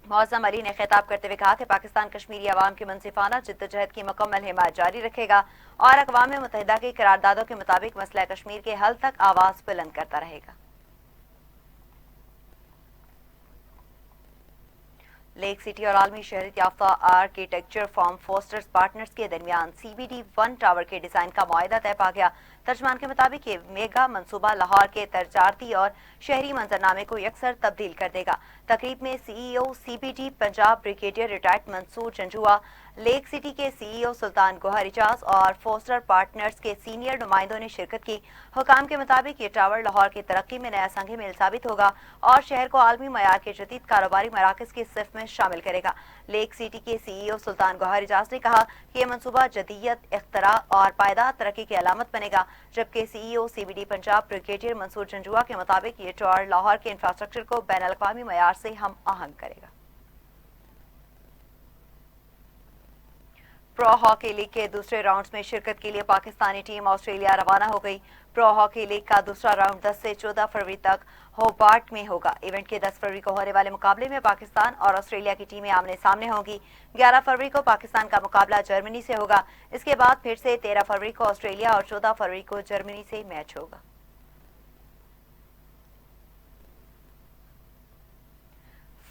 Mauzam Ali ने खिताब करते हुए कहा कि पाकिस्तान कश्मीरी अवाम की मुनसिफाना जिद्दोजहद की मुकम्मल हिमायत जारी रखेगा और अक़वाम मुत्तहिदा की करारदादों के मुताबिक मसला कश्मीर के हल तक आवाज़ बुलंद करता रहेगा। लेक सिटी और आलमी शहरत याफ्ता आर्किटेक्चर फॉर्म फोस्टर्स पार्टनर्स के दरमियान CBD 1 टावर के डिजाइन का मुआहिदा तय पा गया। तर्जमान के मुताबिक ये मेगा मंसूबा लाहौर के तजारती और शहरी मंजरनामे को यकसर तब्दील कर देगा। तकरीब में CEO CBD Punjab brigadier retired Mansoor Janjua, Lake City के CEO सुल्तान गोहर इजाज और फोस्टर पार्टनर्स के सीनियर नुमाइंदों ने शिरकत की। हुकाम के मुताबिक ये टावर लाहौर की तरक्की में नया संग मील साबित होगा और शहर को आलमी मयार के जदीद कारोबारी मराकज की सिफ में शामिल करेगा। लेक सिटी के CEO सुल्तान गोहर इजाज ने कहा कि यह मनसूबा जदीयत, इख्तरा और पायदार तरक्की की अलामत बनेगा, जबकि CEO CBD Punjab brigadier Mansoor Janjua के मुताबिक ये टावर लाहौर के इंफ्रास्ट्रक्चर को बैन अल-अक़वामी मयार से हम आहंग करेगा। प्रो हॉकी लीग के दूसरे राउंड्स में शिरकत के लिए पाकिस्तानी टीम ऑस्ट्रेलिया रवाना हो गई। प्रो हॉकी लीग का दूसरा राउंड 10 से 14 फरवरी तक होबार्ट में होगा। इवेंट के 10 फरवरी को होने वाले मुकाबले में पाकिस्तान और ऑस्ट्रेलिया की टीमें आमने सामने होंगी। 11 फरवरी को पाकिस्तान का मुकाबला जर्मनी से होगा। इसके बाद फिर से 13 फरवरी को ऑस्ट्रेलिया और 14 फरवरी को जर्मनी से मैच होगा।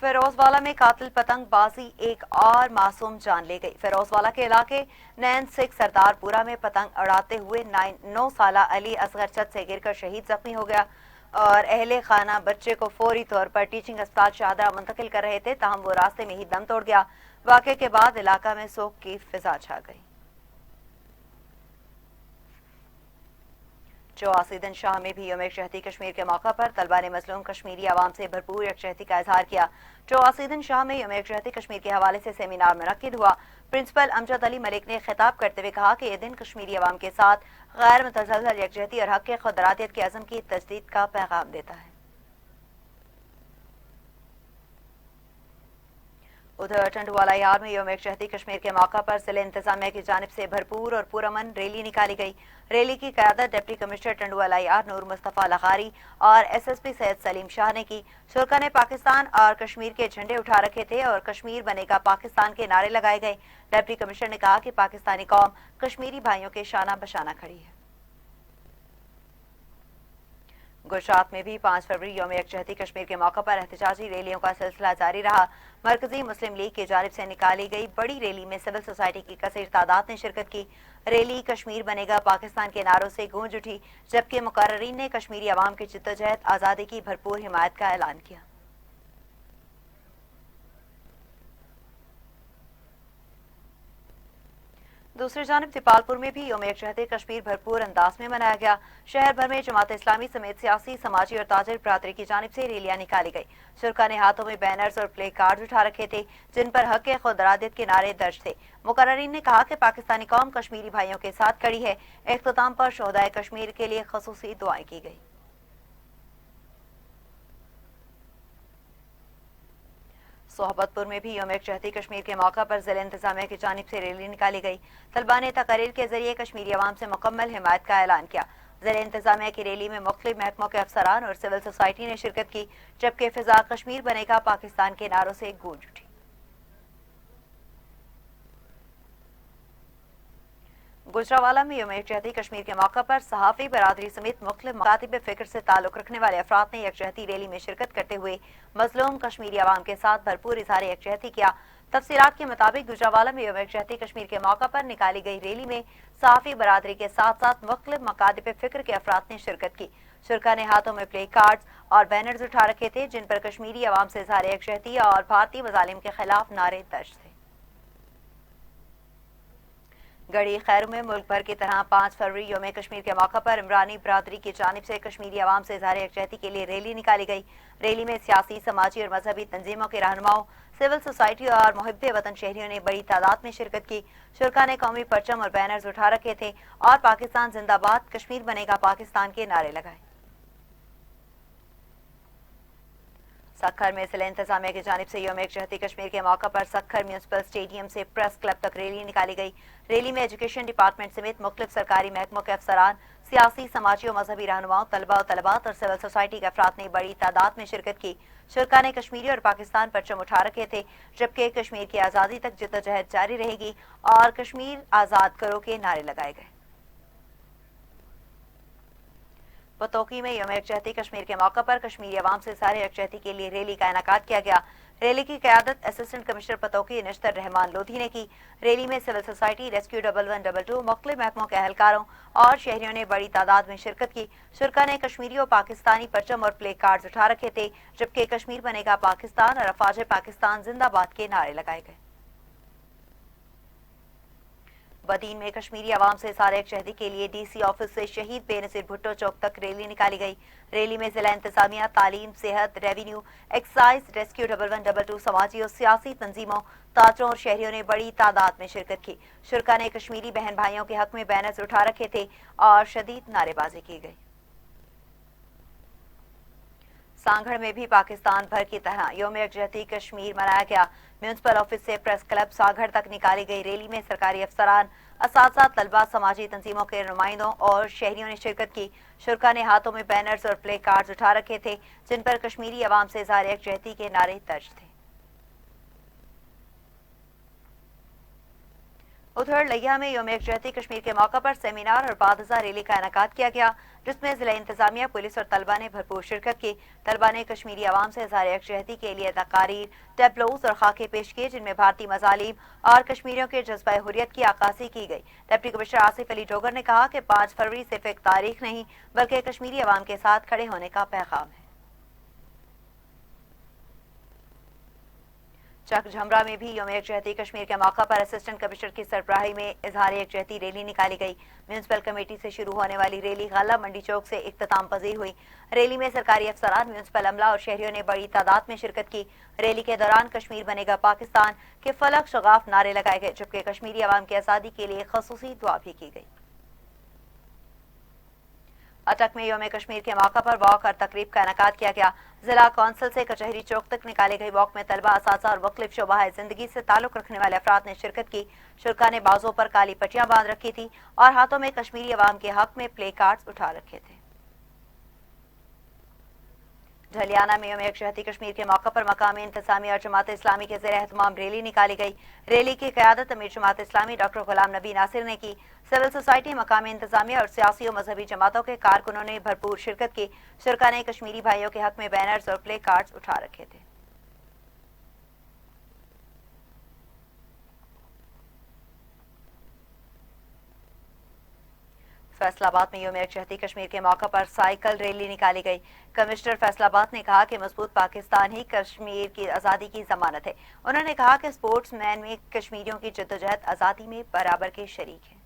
फिरोजवाला में कातिल पतंगबाजी एक और मासूम जान ले गई। फिरोजवाला के इलाके नैन सिख सरदारपुरा में पतंग उड़ाते हुए 9 साला अली असगर छत से गिरकर शहीद जख्मी हो गया और अहले खाना बच्चे को फौरी तौर पर टीचिंग अस्पताल शाहदरा मुंतकिल कर रहे थे, ताहम वो रास्ते में ही दम तोड़ गया। वाक़े के बाद इलाका में सोग की फिजा छा गई। 84 दिन शाह में भी यौम यकजहती कश्मीर के मौका पर तलबा ने मजलूम कश्मीरी आवाम से भरपूर यकजहती का इजहार किया। 84 दिन शाह में यौम यकजहती कश्मीर के हवाले से सेमिनार मुनक्किद हुआ। प्रिंसिपल अमजद अली मलिक ने खिताब करते हुए कहा कि यह दिन कश्मीरी अवाम के साथ गैर मुतज़लज़ल यकजहती और हक खुदरातियत के अज़म की तजदीद का पैगाम देता है। उधर टंडुवाला यार में यौम यकजहती कश्मीर के मौका पर जिले इंतजामिया की जानिब से भरपूर और पुरअमन रैली निकाली गई। रैली की क़यादत डिप्टी कमिश्नर टंडुवाला यार नूर मुस्तफ़ा लखारी और SSP सैयद सलीम शाह ने की। शुरका ने पाकिस्तान और कश्मीर के झंडे उठा रखे थे और कश्मीर बनेगा पाकिस्तान के नारे लगाए गए। डिप्टी कमिश्नर ने कहा कि पाकिस्तानी कौम कश्मीरी भाइयों के शाना बशाना खड़ी है। गुजरात में भी 5 फरवरी यौम यकजहती कश्मीर के मौका पर एहतजाजी रैलियों का सिलसिला जारी रहा। मरकजी मुस्लिम लीग की जानिब से निकाली गई बड़ी रैली में सिविल सोसाइटी की कसीर तादाद ने शिरकत की। रैली कश्मीर बनेगा पाकिस्तान के नारों से गूंज उठी, जबकि मुकर्ररीन ने कश्मीरी अवाम की जिद्दोजहद आज़ादी की भरपूर हिमायत का ऐलान किया। दूसरी जानिब दीपालपुर में भी यौम यकजहती कश्मीर भरपूर अंदाज में मनाया गया। शहर भर में जमात इस्लामी समेत सियासी, समाजी और ताजिर बरादरी की जानिब से रैलियां निकाली गई। शुरका ने हाथों में बैनर्स और प्ले कार्ड उठा रखे थे, जिन पर हक खुदरादियत के नारे दर्ज थे। मुकर्ररीन ने कहा कि पाकिस्तानी कौम कश्मीरी भाइयों के साथ खड़ी है। इख्तिताम पर शोहदाए कश्मीर के लिए खसूसी दुआएं की गई। सोहबतपुर में भी यौम यकजहती कश्मीर के मौका पर जिला इंतजामिया की जानिब से रैली निकाली गई। तलबा ने तकरीर के जरिए कश्मीरी अवाम से मुकम्मल हिमायत का ऐलान किया। जिला इंतजामिया की रैली में मुख्तलिफ महकमों के अफसरान और सिविल सोसाइटी ने शिरकत की, जबकि फिजा कश्मीर बनेगा पाकिस्तान के नारों से गूंज उठी। गुजरावाला में यौम यकजहती कश्मीर के मौका पर सहाफ़ी बरादरी समेत मुख्तलिफ मकातिब फ़िक्र से ताल्लुक़ रखने वाले अफराद ने यकजहती रैली में शिरकत करते हुए मजलूम कश्मीरी अवाम के साथ भरपूर इज़हार यकजहती किया। तफसीलात के मुताबिक गुजरावाला में यौम यकजहती कश्मीर के मौका पर निकाली गई रैली में सहाफ़ी बरादरी के साथ साथ मुख्तलिफ मकातिब फिक्र के अफराद ने शिरकत की। शुरका ने हाथों में प्ले कार्ड्स और बैनर्स उठा रखे थे जिन पर कश्मीरी अवाम से इज़हार यकजहती और भारतीय मज़ालिम के खिलाफ नारे दर्ज थे। गढ़ी खैर में मुल्क भर की तरह 5 फरवरी यौम कश्मीर के मौका पर इमरानी बरादरी की जानिब से कश्मीरी अवाम से इज़हार यकजहती के लिए रैली निकाली गई। रैली में सियासी, समाजी और मजहबी तंजीमों के रहनुमाओं, सिविल सोसाइटी और मुहिब्बे वतन शहरियों ने बड़ी तादाद में शिरकत की। शुरका ने कौमी परचम और बैनर्स उठा रखे थे और पाकिस्तान जिंदाबाद, कश्मीर बनेगा पाकिस्तान के नारे लगाए। सखर में जिला इंतजामिया की जानिब से यौम यकजहती कश्मीर के मौका पर सखर म्यूनसिपल स्टेडियम से प्रेस क्लब तक रैली निकाली गई। रैली में एजुकेशन डिपार्टमेंट समेत मुख्तलिफ सरकारी महकमों के अफसरान, सियासी, समाजी और मजहबी रहनुमाओं, तलबा और तलबात और सिविल सोसाइटी के अफराद ने बड़ी तादाद में शिरकत की। शुरका ने कश्मीरी और पाकिस्तान परचम उठा रखे थे, जबकि कश्मीर की आज़ादी तक जिद्दोजहद जारी रहेगी और कश्मीर आज़ाद करो के नारे लगाए गए। पतोकी में यौम यकजहती कश्मीर के मौका पर कश्मीरी अवाम से इज़हार यकजहती के लिए रैली का इनेकाद किया गया। रैली की क़यादत असिस्टेंट कमिश्नर पतोकी नश्तर रहमान लोधी ने की। रैली में सिविल सोसाइटी, रेस्क्यू 1112, मुख्तलिफ महकमों के अहलकारों और शहरियों ने बड़ी तादाद में शिरकत की। शुरका ने कश्मीरी और पाकिस्तानी परचम और प्ले कार्ड्स उठा रखे थे, जबकि कश्मीर बनेगा पाकिस्तान और अफवाज पाकिस्तान जिंदाबाद के नारे लगाए गए। बदीन में कश्मीरी अवाम से इज़हार यकजहती के लिए DC ऑफिस से शहीद बेनज़ीर भुट्टो चौक तक रैली निकाली गई। रैली में जिला इंतजामिया, तालीम, सेहत, रेवेन्यू, एक्साइज, रेस्क्यू 1112, समाजी और सियासी तंजीमों, ताजरों और शहरियों ने बड़ी तादाद में शिरकत की। शुरका ने कश्मीरी बहन भाइयों के हक में बैनर्स उठा रखे थे और शदीद नारेबाजी की गई। सांगड़ में भी पाकिस्तान भर की तरह यौम यकजहती कश्मीर मनाया गया। म्यूनसिपल ऑफिस से प्रेस क्लब सांगड़ तक निकाली गई रैली में सरकारी अफसरान, असातिज़ा, तलबा, समाजी तंजीमों के नुमाइंदों और शहरियों ने शिरकत की। शुरका ने हाथों में बैनर्स और प्ले कार्ड्स उठा रखे थे जिन पर कश्मीरी अवाम से इज़हार यकजहती के नारे दर्ज थे। उधर लिया में यौम यकजहती कश्मीर के मौका पर सेमिनार और बादजा रैली का इनेकाद किया गया, जिसमें जिला इंतजामिया, पुलिस और तलबा ने भरपूर शिरकत की। तलबा ने कश्मीरी अवाम से इज़हार यकजहती के लिए तकारीर, टैब्लोज और खाके पेश किए जिनमें भारतीय मज़ालिम और कश्मीरियों के जज्बा हुर्रियत की अक्कासी की गई। डिप्टी कमिश्नर आसिफ अली डोगर ने कहा कि 5 फरवरी सिर्फ एक तारीख नहीं बल्कि कश्मीरी अवाम के साथ खड़े होने का पैगाम है। चक झमरा में भी यौम यकजहती कश्मीर के मौका पर असिस्टेंट कमिश्नर की सरबराही में इज़हार यकजहती रैली निकाली गई। म्यूनसिपल कमेटी से शुरू होने वाली रैली गाला मंडी चौक से इख्तिताम पजीर हुई। रैली में सरकारी अफसरान, म्यूनसिपल अमला और शहरियों ने बड़ी तादाद में शिरकत की। रैली के दौरान कश्मीर बनेगा पाकिस्तान के फलक शगाफ नारे लगाए गए, जबकि कश्मीरी अवाम की आज़ादी के लिए खसूसी दुआ भी की गई। अटक में यौम कश्मीर के मौका पर वॉक और तकरीब का इनेकाद किया गया। जिला कौंसिल से कचहरी चौक तक निकाले गई वॉक में तलबा, असातिज़ा और मुख्तलिफ शोबाए जिंदगी से ताल्लुक रखने वाले अफराद ने शिरकत की। शुरका ने बाजों पर काली पट्टियां बांध रखी थी और हाथों में कश्मीरी अवाम के हक में प्ले कार्ड्स उठा रखे थे। झलियाना में यौम यकजहती कश्मीर के मौका पर मकामी इंतजामिया और जमात इस्लामी के ज़ेर एहतमाम रैली निकाली गई। रैली की क़यादत अमीर जमात इस्लामी डॉक्टर गुलाम नबी नासिर ने की। सिविल सोसाइटी, मकामी इंतजामिया और सियासी और मजहबी जमातों के कारकुनों ने भरपूर शिरकत की। शुरका ने कश्मीरी भाइयों के हक में बैनर्स और प्ले कार्ड्स उठा रखे थे। फैसलाबाद में यौम यकजहती कश्मीर के मौका पर साइकिल रैली निकाली गई। कमिश्नर फैसलाबाद ने कहा कि मजबूत पाकिस्तान ही कश्मीर की आज़ादी की जमानत है। उन्होंने कहा कि स्पोर्ट्स मैन में कश्मीरियों की जद्दोजहद आज़ादी में बराबर के शरीक है।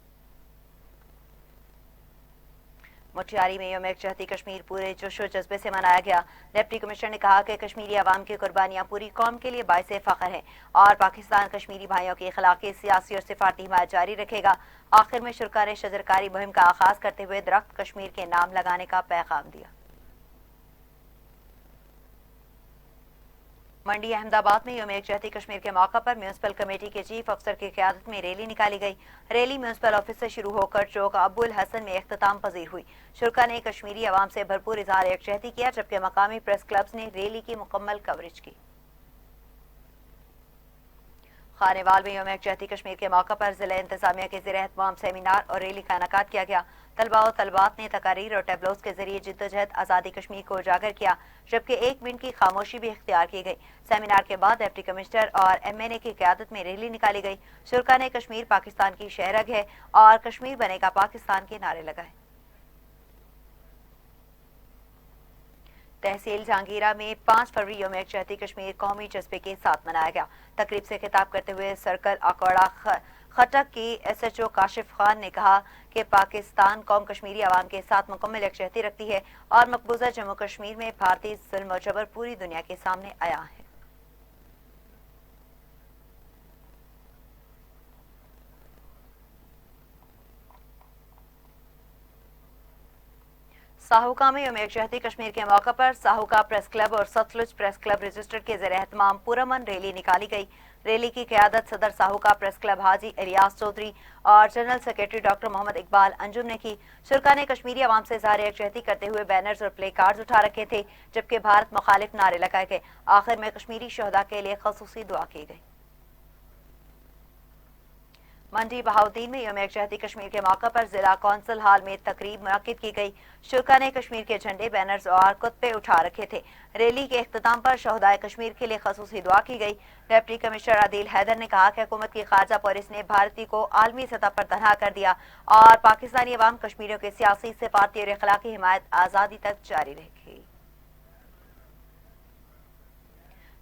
मोतिहारी में यौम यकजहती कश्मीर पूरे जोशो जज्बे से मनाया गया। डिप्टी कमिश्नर ने कहा कि कश्मीरी अवाम की कुर्बानियां पूरी कौम के लिए बाइसे फख्र है और पाकिस्तान कश्मीरी भाइयों की अखलाकी, सियासी और सिफारती हिमायत जारी रखेगा। आखिर में शुरका ने शजरकारी मुहिम का आगाज करते हुए दरख्त कश्मीर के नाम लगाने का पैगाम दिया। मंडी अहमदाबाद में यौम यकजहती कश्मीर के मौका पर म्यूनसिपल कमेटी के चीफ अफसर की क़यादत में रैली निकाली गई। रैली म्यूनसिपल ऑफिस से शुरू होकर चौक अबुल हसन में इख्तिताम पजीर हुई। शुरका ने कश्मीरी अवाम से भरपूर इज़हार यकजहती किया, जबकि मकामी प्रेस क्लब्स ने रैली की मुकम्मल कवरेज की। खानेवाल में यौम यकजहती कश्मीर के मौका पर जिला इंतजामिया के ज़ेर एहतमाम सेमिनार और रैली का इनेकाद किया गया। طلباء و طلبات نے تقاریر اور ٹیبلوز کے ذریعے جدوجہد آزادی کشمیر کو اجاگر کیا، جبکہ 1 منٹ کی خاموشی بھی اختیار کی گئی۔ سیمینار کے بعد ڈپٹی کمشنر اور MNA کی قیادت میں ریلی نکالی گئی۔ شرکا نے کشمیر پاکستان کی شہرگ ہے اور کشمیر بنے گا پاکستان کے نعرے لگائے۔ تحصیل جہانگیرہ میں 5 فروری یوم یکجہتی کشمیر قومی جذبے کے ساتھ منایا گیا۔ تقریب سے خطاب کرتے ہوئے سرکل اکوڑا خٹک کی SHO کاشف خان نے کہا کہ پاکستان قوم کشمیری عوام کے ساتھ مکمل یکجہتی رکھتی ہے اور مقبوضہ جموں کشمیر میں بھارتی ظلم و جبر پوری دنیا کے سامنے آیا ہے۔ ساہوکا میں یوم یکجہتی کشمیر کے موقع پر ساہوکا پریس کلب اور ستلج پریس کلب رجسٹر کے زیر اہتمام پرامن ریلی نکالی گئی۔ ریلی کی قیادت صدر ساہوکا پریس کلب حاجی الیاس چودھری اور جنرل سیکرٹری ڈاکٹر محمد اقبال انجم نے کی۔ شرکا نے کشمیری عوام سے اظہار یکجہتی کرتے ہوئے بینرز اور پلے کارڈز اٹھا رکھے تھے، جبکہ بھارت مخالف نعرے لگائے گئے۔ آخر میں کشمیری شہداء کے لیے خصوصی دعا کی گئی۔ منڈی بہاؤدین میں یوم یکجہتی کشمیر کے موقع پر ضلع کونسل ہال میں تقریب منعقد کی گئی۔ شرکا نے کشمیر کے جھنڈے، بینرز اور خطبے اٹھا رکھے تھے۔ ریلی کے اختتام پر شہدائے کشمیر کے لیے خصوصی دعا کی گئی۔ ڈپٹی کمشنر عادل حیدر نے کہا کہ حکومت کی خارجہ پالیسی نے بھارتی کو عالمی سطح پر تنہا کر دیا اور پاکستانی عوام کشمیریوں کے سیاسی، سفارتی اور اخلاقی حمایت آزادی تک جاری رکھی۔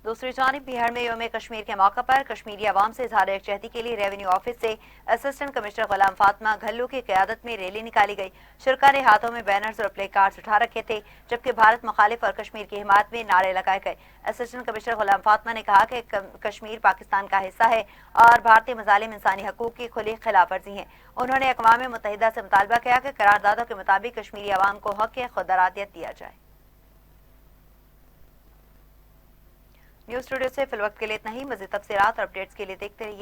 دوسری جانب بہار میں یوم کشمیر کے موقع پر کشمیری عوام سے اظہار یکجہتی کے لیے ریونیو آفس سے اسسٹنٹ کمشنر غلام فاطمہ گھلو کی قیادت میں ریلی نکالی گئی۔ شرکا نے ہاتھوں میں بینرز اور پلے کارڈز اٹھا رکھے تھے، جبکہ بھارت مخالف اور کشمیر کی حمایت میں نعرے لگائے گئے۔ اسسٹنٹ کمشنر غلام فاطمہ نے کہا کہ کشمیر پاکستان کا حصہ ہے اور بھارتی مظالم انسانی حقوق کی کھلی خلاف ورزی ہیں۔ انہوں نے اقوام متحدہ سے مطالبہ کیا کہ قراردادوں کے مطابق کشمیری عوام کو حق خود ارادیت دیا جائے۔ نیوز اسٹوڈیو سے فی الوقت کے لیے اتنا ہی۔ مزید تفصیلات اور اپڈیٹس کے لیے دیکھتے رہیے